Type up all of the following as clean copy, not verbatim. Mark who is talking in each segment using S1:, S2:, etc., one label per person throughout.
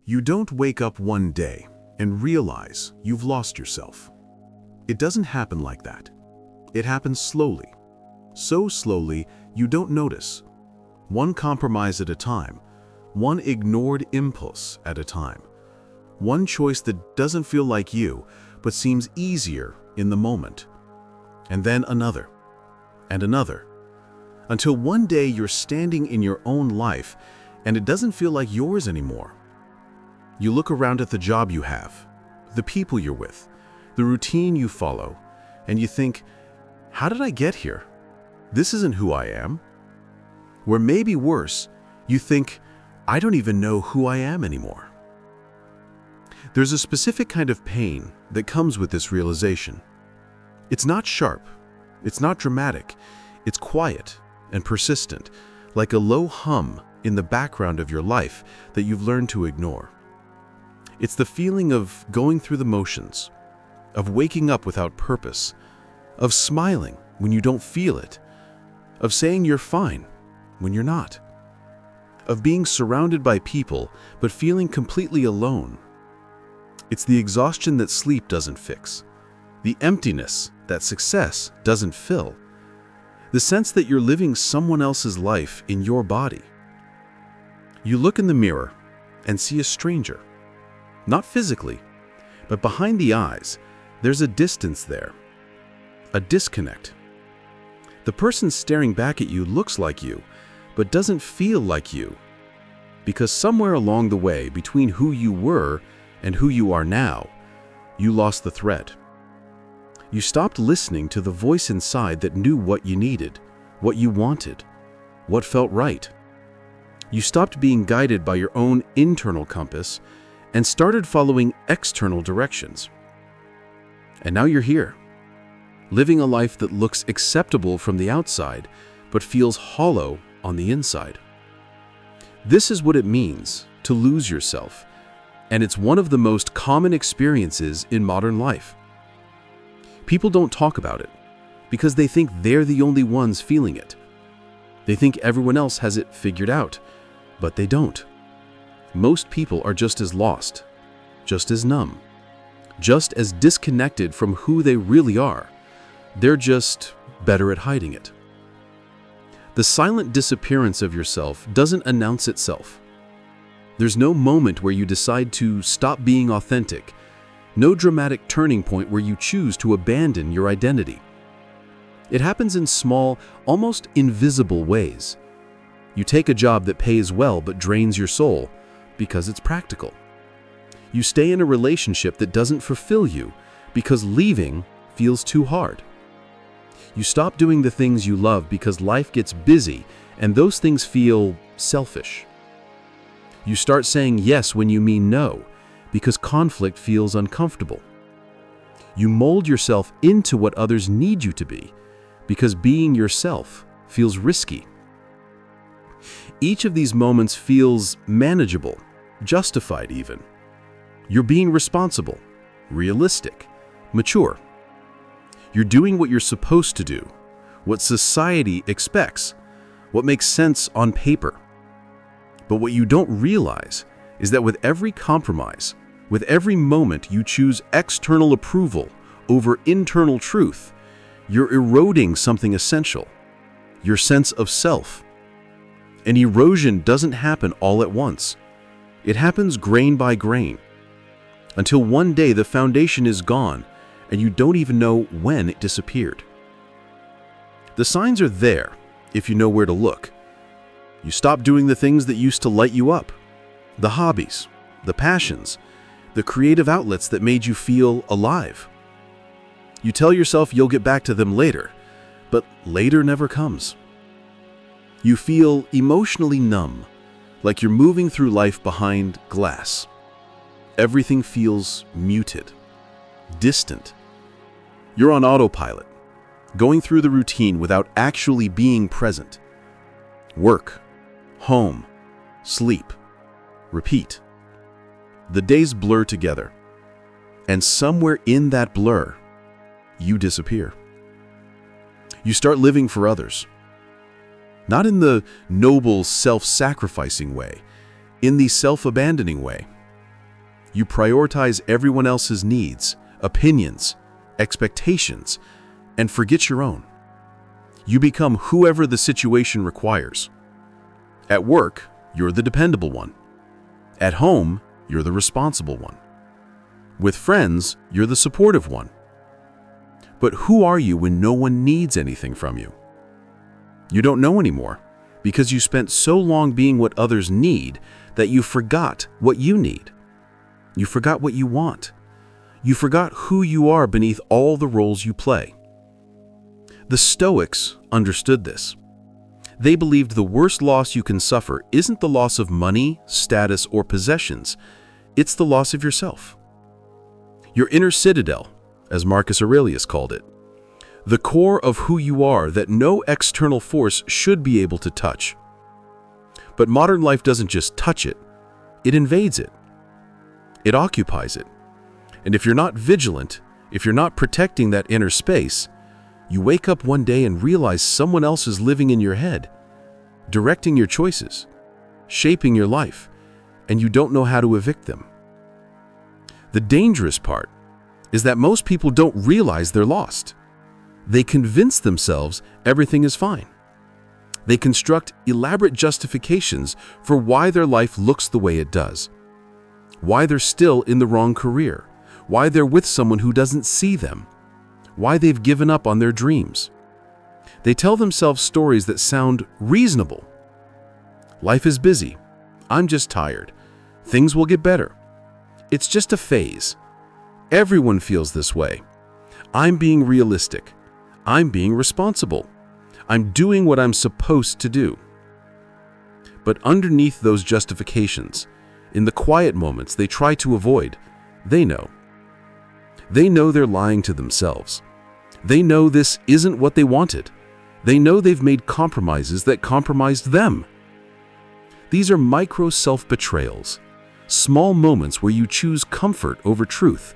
S1: You don't wake up one day and realize you've lost yourself. It doesn't happen like that. It happens slowly. So slowly you don't notice. One compromise at a time, one ignored impulse at a time, one choice that doesn't feel like you but seems easier in the moment. And then another, and another, until one day you're standing in your own life and it doesn't feel like yours anymore. You look around at the job you have, the people you're with, the routine you follow, and you think, how did I get here? This isn't who I am. Or maybe worse, you think, I don't even know who I am anymore. There's a specific kind of pain that comes with this realization. It's not sharp, it's not dramatic, it's quiet and persistent, like a low hum in the background of your life that you've learned to ignore. It's the feeling of going through the motions, of waking up without purpose, of smiling when you don't feel it, of saying you're fine when you're not, of being surrounded by people but feeling completely alone. It's the exhaustion that sleep doesn't fix, the emptiness that success doesn't fill, the sense that you're living someone else's life in your body. You look in the mirror and see a stranger, not physically, but behind the eyes, there's a distance there, a disconnect. The person staring back at you looks like you, but doesn't feel like you, because somewhere along the way between who you were and who you are now, you lost the thread. You stopped listening to the voice inside that knew what you needed, what you wanted, what felt right. You stopped being guided by your own internal compass and started following external directions. And now you're here, living a life that looks acceptable from the outside, but feels hollow on the inside. This is what it means to lose yourself, and it's one of the most common experiences in modern life. People don't talk about it because they think they're the only ones feeling it. They think everyone else has it figured out, but they don't. Most people are just as lost, just as numb, just as disconnected from who they really are. They're just better at hiding it. The silent disappearance of yourself doesn't announce itself. There's no moment where you decide to stop being authentic, no dramatic turning point where you choose to abandon your identity. It happens in small, almost invisible ways. You take a job that pays well but drains your soul because it's practical. You stay in a relationship that doesn't fulfill you because leaving feels too hard. You stop doing the things you love because life gets busy and those things feel selfish. You start saying yes when you mean no because conflict feels uncomfortable. You mold yourself into what others need you to be because being yourself feels risky. Each of these moments feels manageable, justified even. You're being responsible, realistic, mature. You're doing what you're supposed to do, what society expects, what makes sense on paper. But what you don't realize is that with every compromise, with every moment you choose external approval over internal truth, you're eroding something essential, your sense of self. And erosion doesn't happen all at once. It happens grain by grain, until one day the foundation is gone and you don't even know when it disappeared. The signs are there if you know where to look. You stop doing the things that used to light you up, the hobbies, the passions, the creative outlets that made you feel alive. You tell yourself you'll get back to them later, but later never comes. You feel emotionally numb, like you're moving through life behind glass. Everything feels muted, distant. You're on autopilot, going through the routine without actually being present. Work, home, sleep, repeat. The days blur together, and somewhere in that blur, you disappear. You start living for others. Not in the noble self-sacrificing way, in the self-abandoning way. You prioritize everyone else's needs, opinions, expectations, and forget your own. You become whoever the situation requires. At work, you're the dependable one. At home, you're the responsible one. With friends, you're the supportive one. But who are you when no one needs anything from you? You don't know anymore because you spent so long being what others need that you forgot what you need. You forgot what you want. You forgot who you are beneath all the roles you play. The Stoics understood this. They believed the worst loss you can suffer isn't the loss of money, status, or possessions. It's the loss of yourself. Your inner citadel, as Marcus Aurelius called it. The core of who you are that no external force should be able to touch. But modern life doesn't just touch it, it invades it. It occupies it. And if you're not vigilant, if you're not protecting that inner space, you wake up one day and realize someone else is living in your head, directing your choices, shaping your life, and you don't know how to evict them. The dangerous part is that most people don't realize they're lost. They convince themselves everything is fine. They construct elaborate justifications for why their life looks the way it does, why they're still in the wrong career, why they're with someone who doesn't see them, why they've given up on their dreams. They tell themselves stories that sound reasonable. Life is busy. I'm just tired. Things will get better. It's just a phase. Everyone feels this way. I'm being realistic. I'm being responsible. I'm doing what I'm supposed to do. But underneath those justifications, in the quiet moments they try to avoid, they know. They know they're lying to themselves. They know this isn't what they wanted. They know they've made compromises that compromised them. These are micro self-betrayals, small moments where you choose comfort over truth,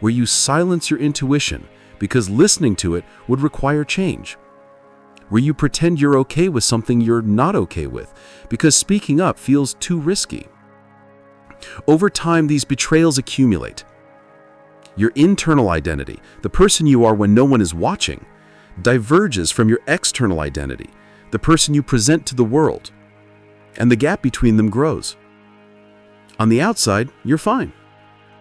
S1: where you silence your intuition because listening to it would require change, where you pretend you're okay with something you're not okay with because speaking up feels too risky. Over time, these betrayals accumulate. Your internal identity, the person you are when no one is watching, diverges from your external identity, the person you present to the world, and the gap between them grows. On the outside, you're fine,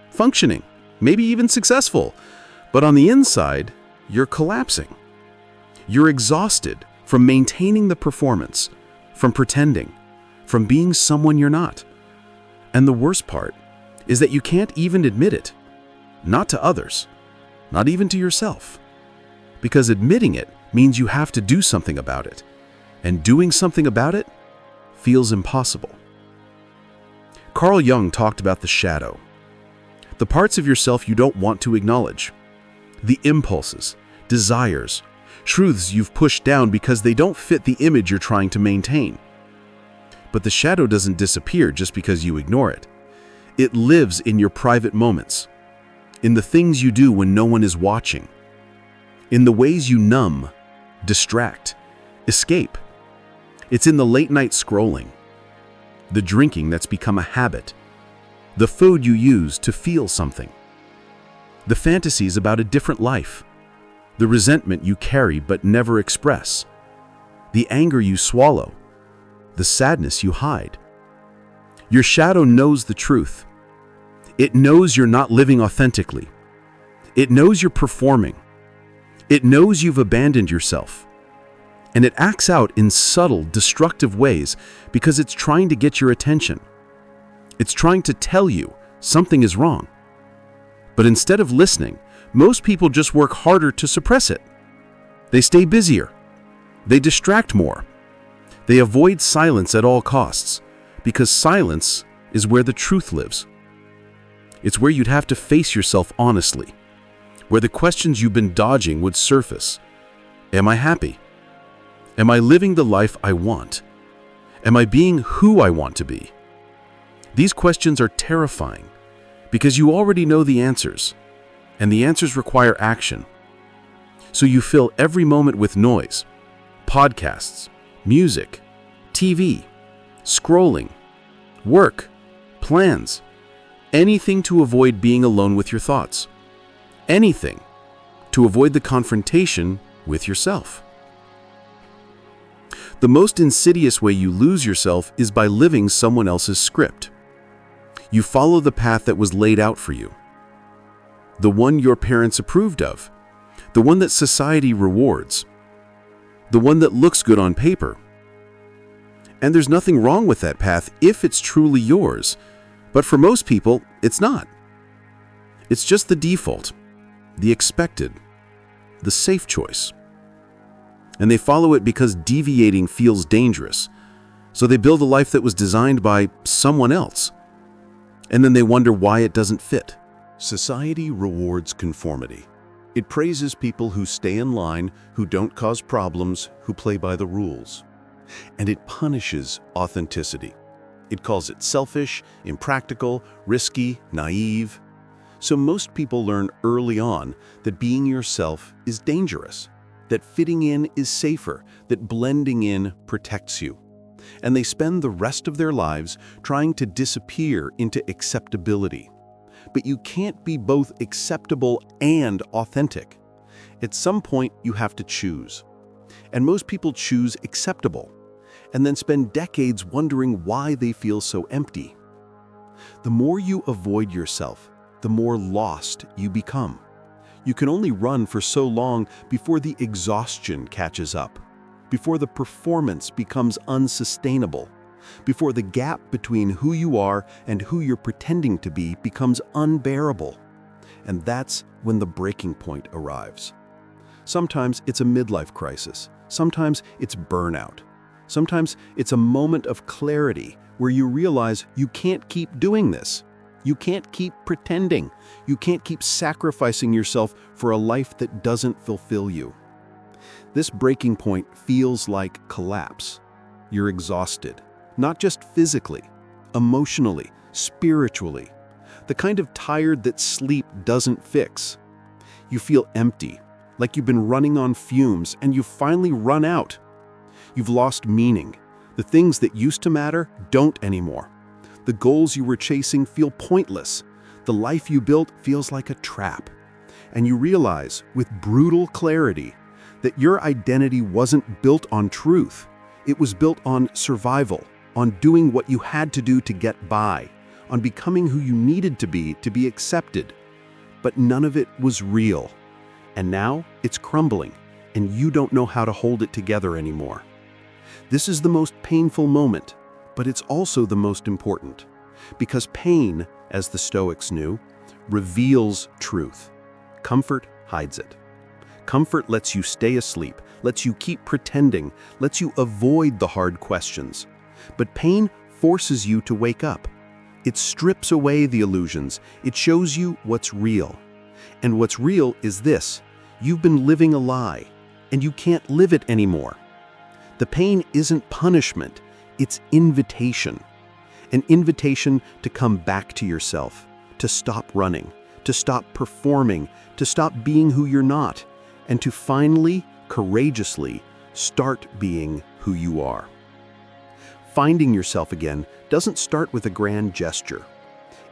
S1: functioning, maybe even successful, but on the inside, you're collapsing. You're exhausted from maintaining the performance, from pretending, from being someone you're not. And the worst part is that you can't even admit it. Not to others, not even to yourself. Because admitting it means you have to do something about it. And doing something about it feels impossible. Carl Jung talked about the shadow. The parts of yourself you don't want to acknowledge. The impulses, desires, truths you've pushed down because they don't fit the image you're trying to maintain. But the shadow doesn't disappear just because you ignore it. It lives in your private moments, in the things you do when no one is watching, in the ways you numb, distract, escape. It's in the late-night scrolling, the drinking that's become a habit, the food you use to feel something, the fantasies about a different life, the resentment you carry but never express, the anger you swallow, the sadness you hide. Your shadow knows the truth. It knows you're not living authentically. It knows you're performing. It knows you've abandoned yourself. And it acts out in subtle, destructive ways because it's trying to get your attention. It's trying to tell you something is wrong. But instead of listening, most people just work harder to suppress it. They stay busier. They distract more. They avoid silence at all costs because silence is where the truth lives. It's where you'd have to face yourself honestly, where the questions you've been dodging would surface. Am I happy? Am I living the life I want? Am I being who I want to be? These questions are terrifying because you already know the answers, and the answers require action. So you fill every moment with noise, podcasts, music, TV, scrolling, work, plans, Anything to avoid being alone with your thoughts. Anything to avoid the confrontation with yourself. The most insidious way you lose yourself is by living someone else's script. You follow the path that was laid out for you. The one your parents approved of. The one that society rewards. The one that looks good on paper. And there's nothing wrong with that path if it's truly yours. But for most people, it's not. It's just the default, the expected, the safe choice. And they follow it because deviating feels dangerous. So they build a life that was designed by someone else. And then they wonder why it doesn't fit. Society rewards conformity. It praises people who stay in line, who don't cause problems, who play by the rules. And it punishes authenticity. It calls it selfish, impractical, risky, naive. So most people learn early on that being yourself is dangerous, that fitting in is safer, that blending in protects you. And they spend the rest of their lives trying to disappear into acceptability. But you can't be both acceptable and authentic. At some point, you have to choose. And most people choose acceptable, and then spend decades wondering why they feel so empty. The more you avoid yourself, the more lost you become. You can only run for so long before the exhaustion catches up, before the performance becomes unsustainable, before the gap between who you are and who you're pretending to be becomes unbearable. And that's when the breaking point arrives. Sometimes it's a midlife crisis. Sometimes it's burnout. Sometimes it's a moment of clarity where you realize you can't keep doing this. You can't keep pretending. You can't keep sacrificing yourself for a life that doesn't fulfill you. This breaking point feels like collapse. You're exhausted, not just physically, emotionally, spiritually. The kind of tired that sleep doesn't fix. You feel empty, like you've been running on fumes and you've finally run out. You've lost meaning. The things that used to matter don't anymore. The goals you were chasing feel pointless. The life you built feels like a trap. And you realize, with brutal clarity, that your identity wasn't built on truth. It was built on survival, on doing what you had to do to get by, on becoming who you needed to be accepted. But none of it was real. And now it's crumbling, and you don't know how to hold it together anymore. This is the most painful moment, but it's also the most important. Because pain, as the Stoics knew, reveals truth. Comfort hides it. Comfort lets you stay asleep, lets you keep pretending, lets you avoid the hard questions. But pain forces you to wake up. It strips away the illusions. It shows you what's real. And what's real is this: you've been living a lie, and you can't live it anymore. The pain isn't punishment, it's invitation. An invitation to come back to yourself, to stop running, to stop performing, to stop being who you're not, and to finally, courageously, start being who you are. Finding yourself again doesn't start with a grand gesture.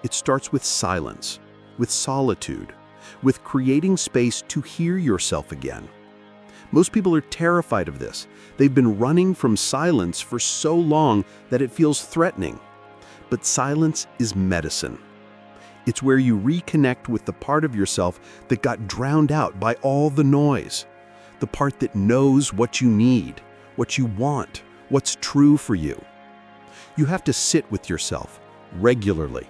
S1: It starts with silence, with solitude, with creating space to hear yourself again. Most people are terrified of this. They've been running from silence for so long that it feels threatening. But silence is medicine. It's where you reconnect with the part of yourself that got drowned out by all the noise. The part that knows what you need, what you want, what's true for you. You have to sit with yourself regularly,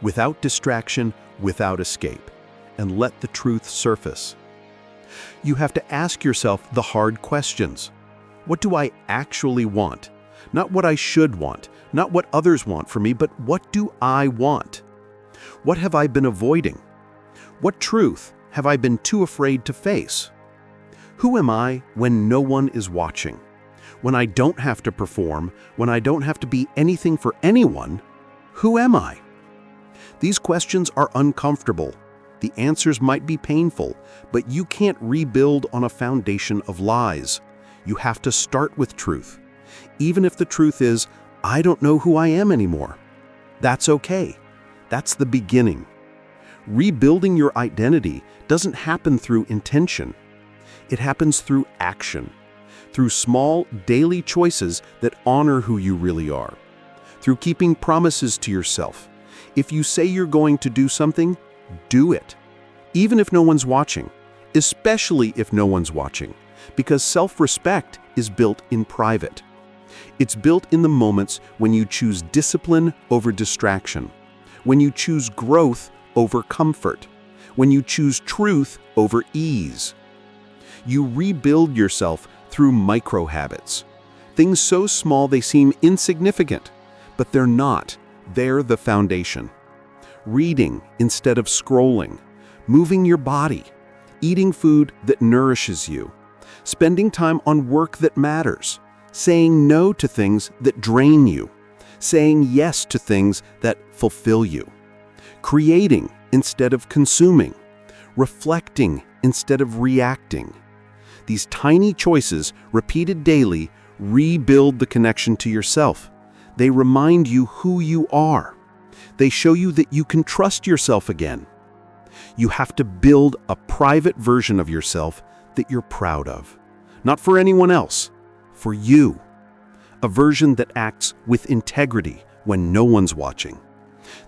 S1: without distraction, without escape, and let the truth surface. You have to ask yourself the hard questions. What do I actually want? Not what I should want, not what others want for me, but what do I want? What have I been avoiding? What truth have I been too afraid to face? Who am I when no one is watching? When I don't have to perform, when I don't have to be anything for anyone, who am I? These questions are uncomfortable. The answers might be painful, but you can't rebuild on a foundation of lies. You have to start with truth. Even if the truth is, I don't know who I am anymore. That's okay.
S2: That's the beginning. Rebuilding your identity doesn't happen through intention. It happens through action, through small, daily choices that honor who you really are, through keeping promises to yourself. If you say you're going to do something, do it. Even if no one's watching, especially if no one's watching, because self-respect is built in private. It's built in the moments when you choose discipline over distraction, when you choose growth over comfort, when you choose truth over ease. You rebuild yourself through micro habits, things so small they seem insignificant, but they're not. They're the foundation. Reading instead of scrolling, moving your body, eating food that nourishes you, spending time on work that matters, saying no to things that drain you, saying yes to things that fulfill you, creating instead of consuming, reflecting instead of reacting. These tiny choices, repeated daily, rebuild the connection to yourself. They remind you who you are. They show you that you can trust yourself again. You have to build a private version of yourself that you're proud of. Not for anyone else, for you. A version that acts with integrity when no one's watching,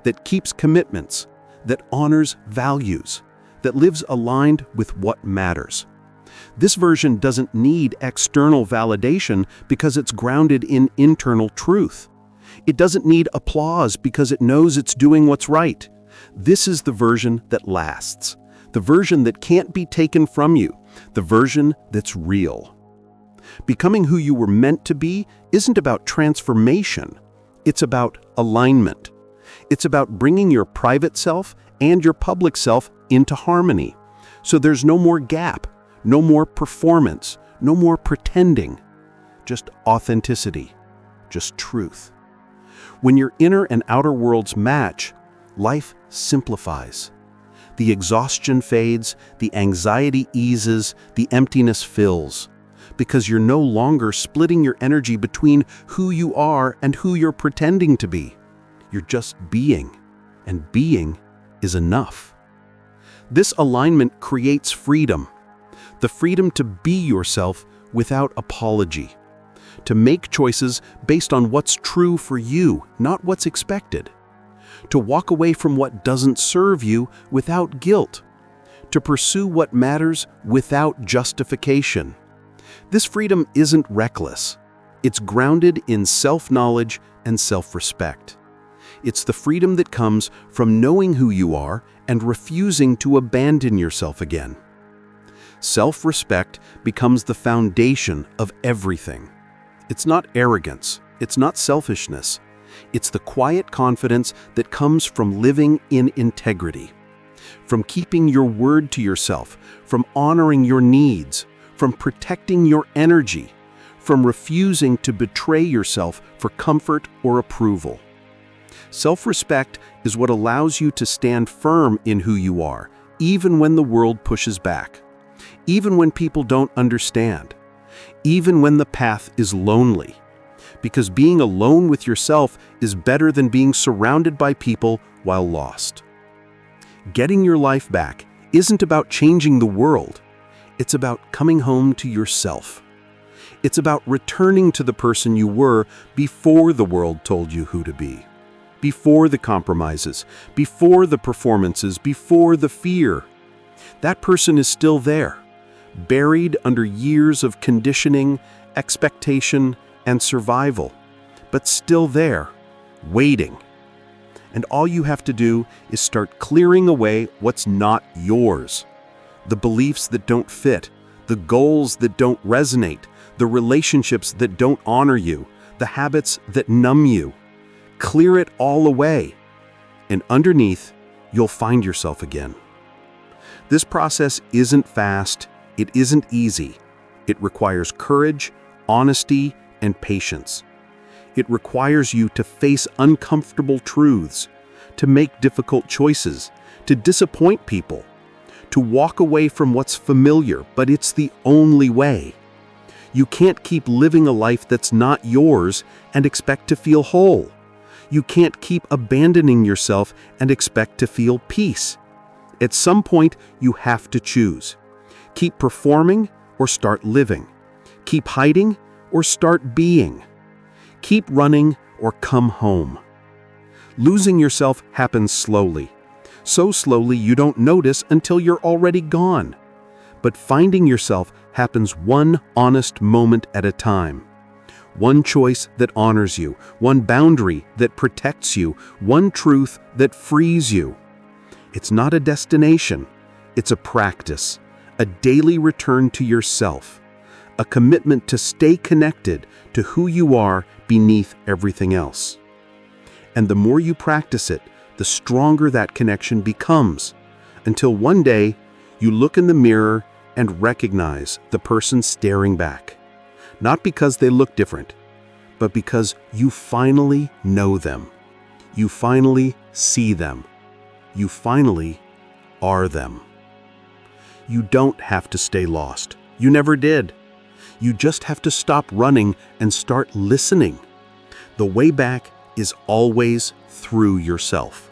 S2: that keeps commitments, that honors values, that lives aligned with what matters. This version doesn't need external validation because it's grounded in internal truth. It doesn't need applause because it knows it's doing what's right. This is the version that lasts, the version that can't be taken from you, the version that's real. Becoming who you were meant to be isn't about transformation. It's about alignment. It's about bringing your private self and your public self into harmony. So there's no more gap, no more performance, no more pretending. Just authenticity, just truth. When your inner and outer worlds match, life simplifies. The exhaustion fades, the anxiety eases, the emptiness fills. Because you're no longer splitting your energy between who you are and who you're pretending to be. You're just being, and being is enough. This alignment creates freedom. The freedom to be yourself without apology. To make choices based on what's true for you, not what's expected. To walk away from what doesn't serve you without guilt. To pursue what matters without justification. This freedom isn't reckless. It's grounded in self-knowledge and self-respect. It's the freedom that comes from knowing who you are and refusing to abandon yourself again. Self-respect becomes the foundation of everything. It's not arrogance. It's not selfishness. It's the quiet confidence that comes from living in integrity, from keeping your word to yourself, from honoring your needs, from protecting your energy, from refusing to betray yourself for comfort or approval. Self-respect is what allows you to stand firm in who you are, even when the world pushes back, even when people don't understand, even when the path is lonely. Because being alone with yourself is better than being surrounded by people while lost. Getting your life back isn't about changing the world. It's about coming home to yourself. It's about returning to the person you were before the world told you who to be. Before the compromises, before the performances, before the fear. That person is still there, buried under years of conditioning, expectation, and survival, but still there, waiting. And all you have to do is start clearing away what's not yours. The beliefs that don't fit, the goals that don't resonate, the relationships that don't honor you, the habits that numb you. Clear it all away, and underneath, you'll find yourself again. This process isn't fast, it isn't easy. It requires courage, honesty, and patience. It requires you to face uncomfortable truths, to make difficult choices, to disappoint people, to walk away from what's familiar, but it's the only way. You can't keep living a life that's not yours and expect to feel whole. You can't keep abandoning yourself and expect to feel peace. At some point, you have to choose. Keep performing or start living. Keep hiding or start being. Keep running or come home. Losing yourself happens slowly. So slowly you don't notice until you're already gone. But finding yourself happens one honest moment at a time. One choice that honors you, one boundary that protects you, one truth that frees you. It's not a destination, it's a practice, a daily return to yourself, a commitment to stay connected to who you are beneath everything else. And the more you practice it, the stronger that connection becomes, until one day you look in the mirror and recognize the person staring back. Not because they look different, but because you finally know them. You finally see them. You finally are them. You don't have to stay lost. You never did. You just have to stop running and start listening. The way back is always through yourself.